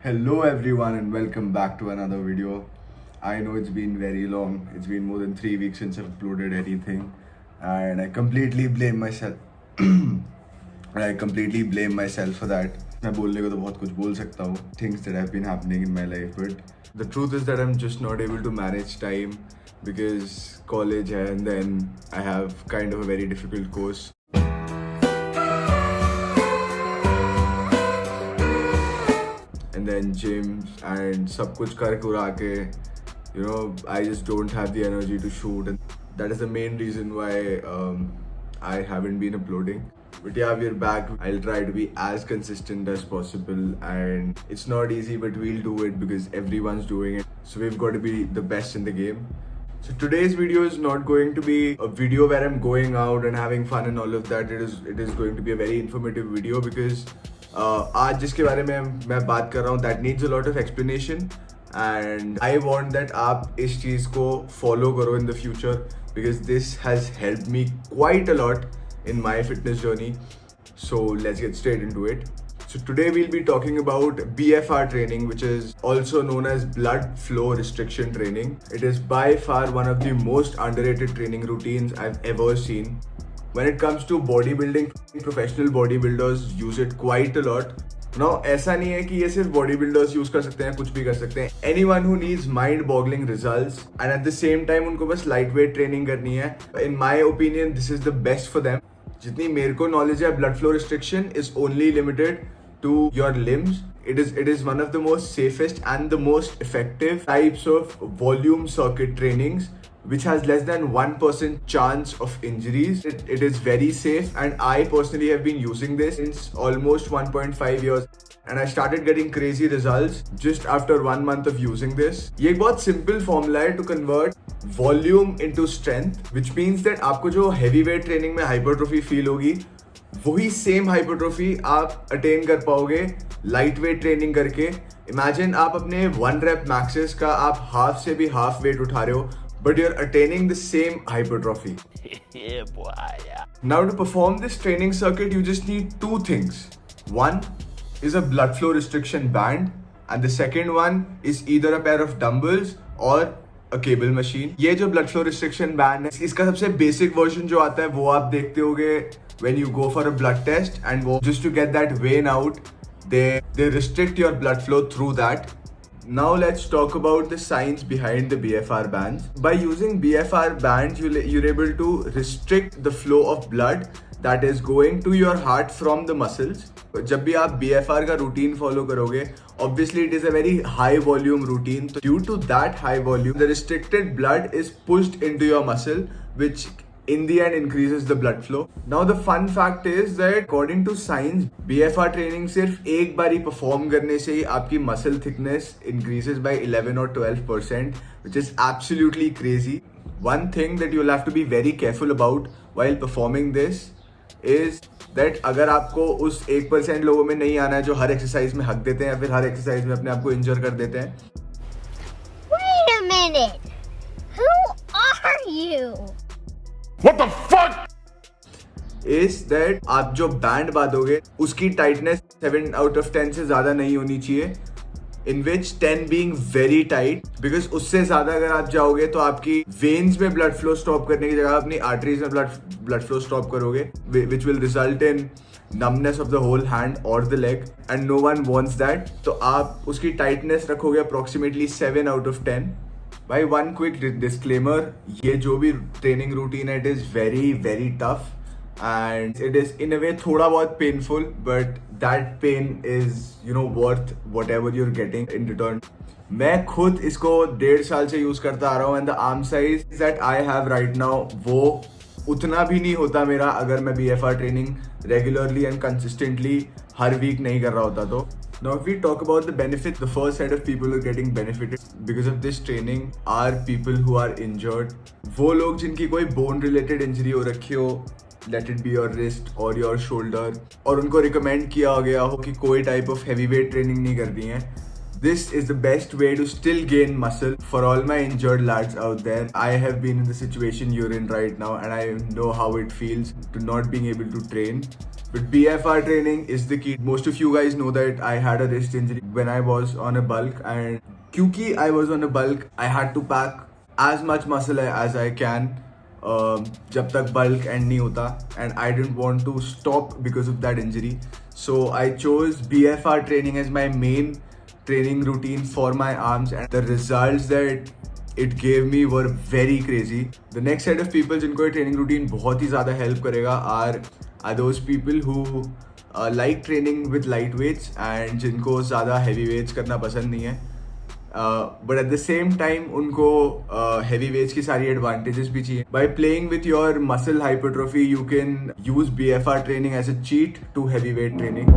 Hello everyone and welcome back to another video. I know it's been very long. It's been more than 3 weeks since I've uploaded anything, and I completely blame myself. I completely blame myself for that. मैं बोलने को तो बहुत कुछ बोल सकता हूँ. Things that have been happening in my life, but the truth is that I'm just not able to manage time because college है and then I have kind of a very difficult course. And then gyms and सब कुछ कर कुरा के, I just don't have the energy to shoot, and that is the main reason why I haven't been uploading. But yeah, we're back. I'll try to be as consistent as possible, and it's not easy, but we'll do it because everyone's doing it. So we've got to be the best in the game. So today's video is not going to be a video where I'm going out and having fun and all of that. It is going to be a very informative video because आज जिसके बारे में मैं बात कर रहा हूँ that needs a lot of explanation, and I want that आप इस चीज़ को follow करो in the future because this has helped me quite a lot in my fitness journey. So let's get straight into it. So today we'll be talking about BFR training, which is also known as blood flow restriction training. It is by far one of the most underrated training routines I've ever seen. When it comes to bodybuilding, professional bodybuilders use it quite a lot. Now, ऐसा नहीं है कि ये सिर्फ bodybuilders use कर सकते हैं, कुछ भी कर सकते हैं. Anyone who needs mind-boggling results and at the same time उनको बस lightweight training करनी है. In my opinion, this is the best for them. जितनी मेरे को knowledge है, blood flow restriction is only limited to your limbs. It is one of the most safest and the most effective types of volume circuit trainings, which has less than 1% chance of injuries. It is very safe, and I personally have been using this since almost 1.5 years, and I started getting crazy results just after 1 month of using this. ये एक बहुत simple formula है to convert volume into strength, which means that आपको जो heavy weight training में hypertrophy feel होगी, वही same hypertrophy आप अटेन कर पाओगे लाइट वेट ट्रेनिंग करके. इमेजिन आप अपने 1 rep maxes का आप हाफ से भी हाफ वेट उठा रहे हो, but you're attaining the same hypertrophy. Yeah, boy, yeah. Now to perform this training circuit, you just need two things. One is a blood flow restriction band, and the second one is either a pair of dumbbells or a cable machine. ये जो blood flow restriction band है, इसका सबसे basic version जो आता है वो आप देखते होगे when you go for a blood test, and वो just to get that vein out, they restrict your blood flow through that. Now let's talk about the science behind the BFR bands. By using BFR bands, you're able to restrict the flow of blood that is going to your heart from the muscles. जब भी आप BFR का routine follow करोगे, obviously it is a very high volume routine. So due to that high volume, the restricted blood is pushed into your muscle, which in the end increases the blood flow. Now the fun fact is that according to science, BFR training सिर्फ एक बार ही perform करने से ही आपकी muscle thickness increases by 11 or 12%, which is absolutely crazy. One thing that you'll have to be very careful about while performing this is that अगर आपको उस 1% लोगों में नहीं आना है जो हर एक्सरसाइज में हक देते हैं या फिर हर एक्सरसाइज में अपने आप को इंजर कर देते हैं. Wait a minute! Who are you? What the fuck? Is that आप जो बैंड बांधोगे उसकी टाइटनेस 7 out of 10 से ज्यादा नहीं होनी चाहिए, in which 10 being very tight, because उससे ज्यादा अगर आप जाओगे तो आपकी वेन्स में ब्लड फ्लो स्टॉप करने की जगह अपनी आर्टरीज में ब्लड फ्लो स्टॉप करोगे, which will result in numbness of the whole hand or the leg, and no one wants that. तो आप उसकी टाइटनेस रखोगे approximately 7 out of 10. भाई one quick disclaimer, ये जो भी ट्रेनिंग रूटीन है, it is very very tough and it is in a way थोड़ा बहुत painful, but that pain is worth whatever you're getting in return. मैं खुद इसको 1.5 साल से यूज करता आ रहा हूँ, and the arm size that I have right now वो उतना भी नहीं होता मेरा अगर मैं BFR training regularly and consistently हर वीक नहीं कर रहा होता तो. Now if we talk about the benefits, the first set of people who are getting benefited because of this training are people who are injured. वो लोग जिनकी कोई bone related injury हो रखी हो, let it be your wrist or your shoulder, और उनको recommend किया गया हो कि कोई type of heavyweight training नहीं करनी है, This is the best way to still gain muscle. For all my injured lads out there, I have been in the situation you're in right now, and I know how it feels to not being able to train. But BFR training is the key. Most of you guys know that I had a wrist injury when I was on a bulk, and because I was on a bulk, I had to pack as much muscle as I can जब तक bulk end नहीं होता, and I didn't want to stop because of that injury. So I chose BFR training as my main training routine for my arms, and the results that it gave me were very crazy. The next set of people जिनको ये training routine बहुत ही ज़्यादा help करेगा are those people who like training with light weights and जिनको ज़्यादा heavy weights करना पसंद नहीं है. But at the same time उनको heavy weights की सारी advantages भी चाहिए. By playing with your muscle hypertrophy, you can use BFR training as a cheat to heavyweight training.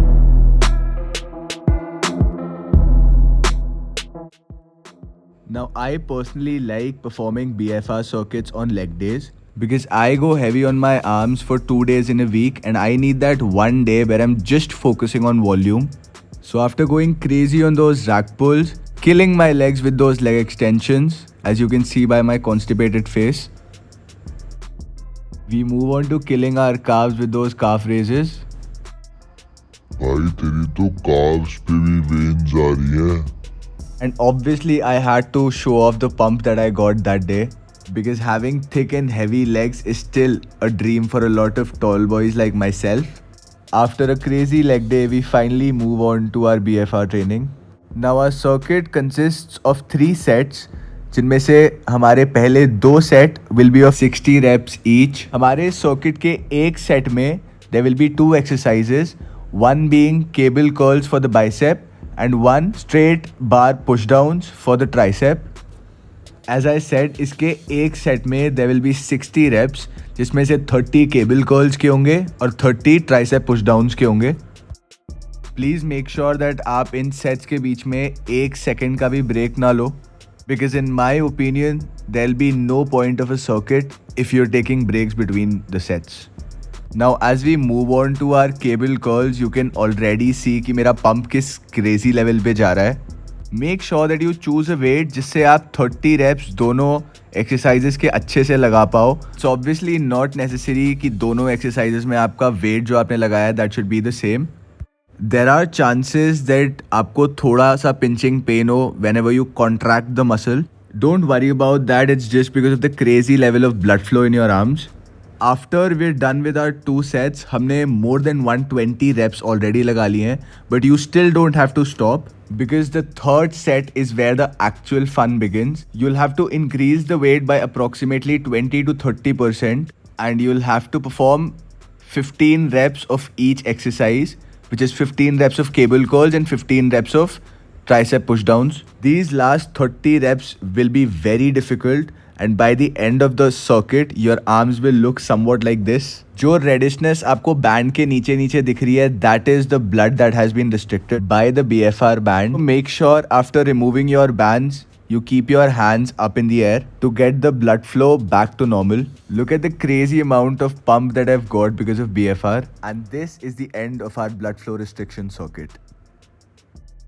Now, I personally like performing BFR circuits on leg days because I go heavy on my arms for 2 days in a week, and I need that one day where I'm just focusing on volume. So after going crazy on those rack pulls, killing my legs with those leg extensions, as you can see by my constipated face, we move on to killing our calves with those calf raises. भाई तेरी तो calves पे भी veins आ रही है. And obviously I had to show off the pump that I got that day, because having thick and heavy legs is still a dream for a lot of tall boys like myself. After a crazy leg day, we finally move on to our BFR training. Now our circuit consists of 3 sets, जिनमें से हमारे पहले 2 set will be of 60 reps each. हमारे circuit के एक set में there will be 2 exercises, one being cable curls for the bicep and 1 straight bar pushdowns for the tricep. As I said, इसके एक set में there will be 60 reps, जिसमें से 30 cable curls के होंगे और 30 tricep pushdowns के होंगे. Please make sure that आप इन sets के बीच में 1 second का भी break ना लो, because in my opinion there will be no point of a circuit if you're taking breaks between the sets. Now as we move on to our cable curls, you can already see कि मेरा pump किस crazy level पे जा रहा है. Make sure that you choose a weight जिससे आप 30 reps दोनों exercises के अच्छे से लगा पाओ. It's obviously not necessary कि दोनों exercises में आपका weight जो आपने लगाया है that should be the same. There are chances that आपको थोड़ा सा pinching pain हो whenever you contract the muscle. Don't worry about that, it's just because of the crazy level of blood flow in your arms. After we're done with our 2 sets, हमने more than 120 reps already लगा ली हैं, but you still don't have to stop, because the 3rd set is where the actual fun begins. You'll have to increase the weight by approximately 20 to 30%, and you'll have to perform 15 reps of each exercise, which is 15 reps of cable curls and 15 reps of tricep pushdowns. These last 30 reps will be very difficult, and by the end of the circuit, your arms will look somewhat like this. जो redishness आपको band के नीचे नीचे दिख रही है, that is the blood that has been restricted by the BFR band. Make sure after removing your bands, you keep your hands up in the air to get the blood flow back to normal. Look at the crazy amount of pump that I've got because of BFR. And this is the end of our blood flow restriction circuit.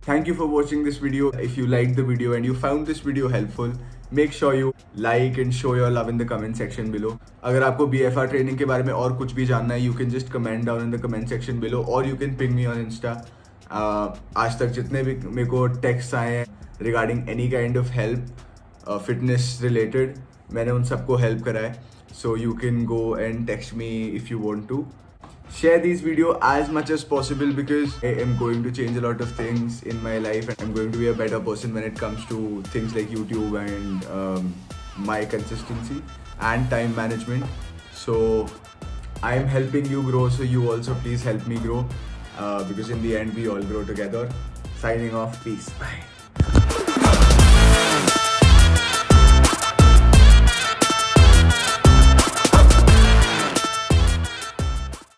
Thank you for watching this video. If you liked the video and you found this video helpful, make sure you like and show your love in the comment section below. अगर आपको BFR training के बारे में और कुछ भी जानना है, you can just comment down in the comment section below, or you can ping me on Insta. आज तक जितने भी मेरे को texts आए हैं regarding any kind of help, fitness related, मैंने उन सबको help करा है. So you can go and text me if you want to. Share these videos as much as possible, because I am going to change a lot of things in my life, and I'm going to be a better person when it comes to things like YouTube and my consistency and time management. So I am helping you grow, so you also please help me grow, because in the end we all grow together. Signing off, peace, bye.